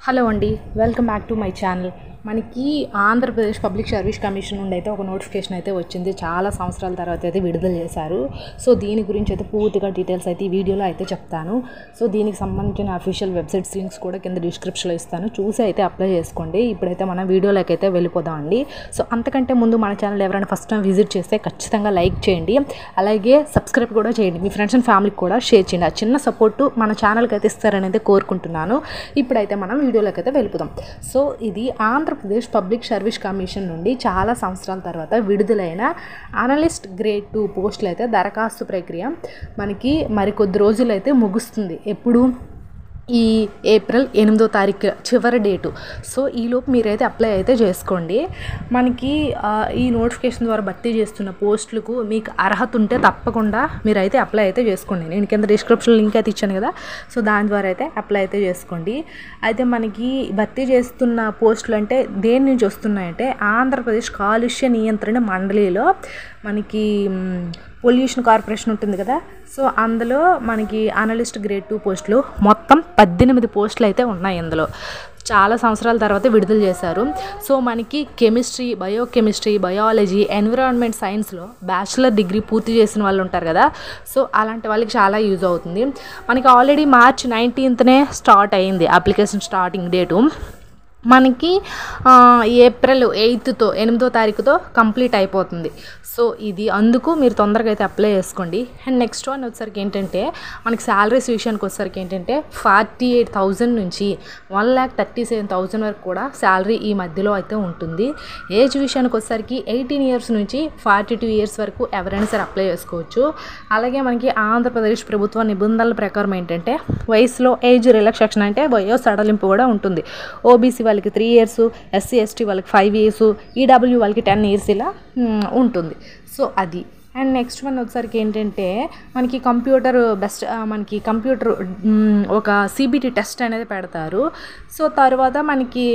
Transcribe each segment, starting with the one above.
Hello అండి, welcome back to my channel. మనకి Andhra Pradesh public service commission నుండి అయితే ఒక నోటిఫికేషన్ అయితే వచ్చింది. చాలా సంవత్సరాల తర్వాత అయితే విడుదల చేశారు. సో దీని గురించి అయితే పూర్తిగా డీటెయిల్స్ అయితే ఈ వీడియోలో అయితే చెప్తాను. సో దీనికి సంబంధించిన అఫీషియల్ వెబ్సైట్స్ లింక్స్ కూడా కింద డిస్క్రిప్షన్లో ఇస్తాను, చూసి అయితే అప్లై చేసుకోండి. ఇప్పుడైతే మనం వీడియోలోకి అయితే వెళ్ళిపోదామండి. సో అంతకంటే ముందు మన ఛానల్ ఎవరైనా ఫస్ట్ టైం విజిట్ చేస్తే ఖచ్చితంగా లైక్ చేయండి, అలాగే సబ్స్క్రైబ్ కూడా చేయండి. మీ ఫ్రెండ్స్ అండ్ ఫ్యామిలీకి కూడా షేర్ చేయండి. ఆ చిన్న సపోర్టు మన ఛానల్కి అయితే ఇస్తారని కోరుకుంటున్నాను. ఇప్పుడైతే మనం వీడియోలోకి అయితే వెళ్ళిపోదాం. సో ఇది ఆంధ్రప్రదేశ్ పబ్లిక్ సర్వీస్ కమిషన్ నుండి చాలా సంవత్సరాల తర్వాత విడుదలైన అనలిస్ట్ గ్రేడ్ 2 పోస్టులు అయితే దరఖాస్తు ప్రక్రియ మనకి మరికొద్ది రోజులు అయితే ముగుస్తుంది. ఎప్పుడు? ఈ ఏప్రిల్ 8వ తారీఖు చివరి డేటు. సో ఈలోపు మీరైతే అప్లై అయితే చేసుకోండి. మనకి ఈ నోటిఫికేషన్ ద్వారా భర్తీ చేస్తున్న పోస్టులకు మీకు అర్హత ఉంటే తప్పకుండా మీరైతే అప్లై అయితే చేసుకోండి. నేను కింద డిస్క్రిప్షన్ లింక్ అయితే ఇచ్చాను కదా, సో దాని ద్వారా అయితే అప్లై అయితే చేసుకోండి. అయితే మనకి భర్తీ చేస్తున్న పోస్టులు అంటే దేని నుంచి వస్తున్నాయంటే ఆంధ్రప్రదేశ్ కాలుష్య నియంత్రణ మండలిలో మనకి పొల్యూషన్ కార్పొరేషన్ ఉంటుంది కదా, సో అందులో మనకి అనలిస్ట్ గ్రేడ్ 2 పోస్టులు మొత్తం 18 పోస్టులు అయితే ఉన్నాయి. ఇందులో చాలా సంవత్సరాల తర్వాత విడుదల చేశారు. సో మనకి కెమిస్ట్రీ, బయోకెమిస్ట్రీ, బయాలజీ, ఎన్విరాన్మెంట్ సైన్స్లో బ్యాచిలర్ డిగ్రీ పూర్తి చేసిన వాళ్ళు ఉంటారు కదా, సో అలాంటి వాళ్ళకి చాలా యూజ్ అవుతుంది. మనకి ఆల్రెడీ మార్చ్ 19నే స్టార్ట్ అయింది అప్లికేషన్ స్టార్టింగ్ డేటు. మనకి ఏప్రిల్ 8వ తారీఖుతో కంప్లీట్ అయిపోతుంది. సో ఇది అందుకు మీరు తొందరగా అయితే అప్లై చేసుకోండి. అండ్ నెక్స్ట్ వన్ వచ్చేసరికి ఏంటంటే మనకి శాలరీస్ విషయానికి వచ్చేసరికి ఏంటంటే 48,000 నుంచి 1,37,000 వరకు కూడా శాలరీ ఈ మధ్యలో అయితే ఉంటుంది. ఏజ్ విషయానికి వచ్చేసరికి 18 ఇయర్స్ నుంచి 42 ఇయర్స్ వరకు ఎవరైనా సరే అప్లై చేసుకోవచ్చు. అలాగే మనకి ఆంధ్రప్రదేశ్ ప్రభుత్వ నిబంధనల ప్రకారం ఏంటంటే వయసులో ఏజ్ రిలాక్సేషన్ అంటే వయో సడలింపు కూడా ఉంటుంది. ఓబీసీ వాళ్ళకి 3 ఇయర్స్, ఎస్సీ ఎస్టీ వాళ్ళకి 5 ఇయర్స్, ఈడబ్ల్యూ వాళ్ళకి 10 ఇయర్స్ ఇలా ఉంటుంది. సో అది. అండ్ నెక్స్ట్ వన్ వచ్చేసరికి ఏంటంటే మనకి కంప్యూటర్ ఒక సిబిటి టెస్ట్ అనేది పెడతారు. సో తర్వాత మనకి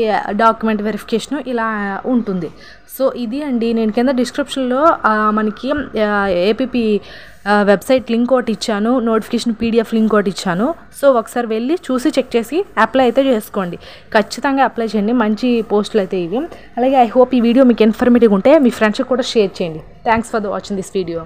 డాక్యుమెంట్ వెరిఫికేషన్ ఇలా ఉంటుంది. సో ఇది అండి. నేను కింద డిస్క్రిప్షన్లో మనకి ఏపీపీ వెబ్సైట్ లింక్ ఒకటి ఇచ్చాను, నోటిఫికేషన్ పీడిఎఫ్ లింక్ ఒకటి ఇచ్చాను. సో ఒకసారి వెళ్ళి చూసి చెక్ చేసి అప్లై అయితే చేసుకోండి. ఖచ్చితంగా అప్లై చేయండి, మంచి పోస్టులు అయితే ఇవి. అలాగే ఐ హోప్ ఈ వీడియో మీకు ఇన్ఫర్మేటివ్ ఉంటే మీ ఫ్రెండ్స్కి కూడా షేర్ చేయండి. Thanks for watching this video.